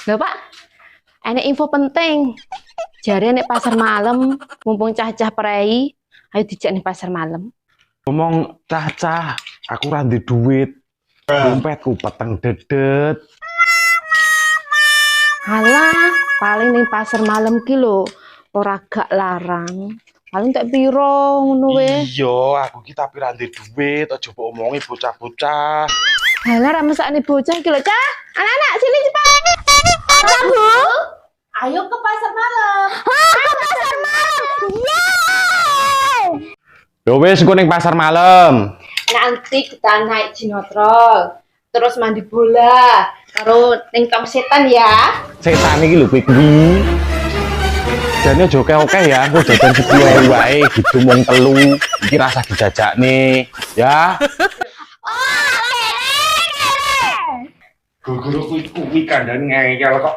Lho Pak, enek info penting. Jare nek pasar malam, mumpung cah-cah prei, ayo dijak nih pasar malam. Ngomong cah-cah, aku ra ndek duit. Dompetku peteng dedet. Halah, paling ning pasar malam ki lho, ora gak larang. Paling tak piro ngono we. Iya, aku ki tapi ra ndek duit, aja mbok omongi bocah-bocah. Halah ra mesakne bocah ki lho, Cah. Anak-anak sini cepat. Apa, Bu? Ayo ke pasar malam. Ke pasar malam. Yeay! Ya wis engko ning pasar malam. Nanti kita naik Jinotrol, terus mandi bola, karo ning tong setan ya. Setan iki lho kuwi. Jane aja oke ya, aku jajan sepuluh wae gitu mung telu. Iki rasa dijajakne, ya. Guru-guru kuwi kandhane ngeyel kok.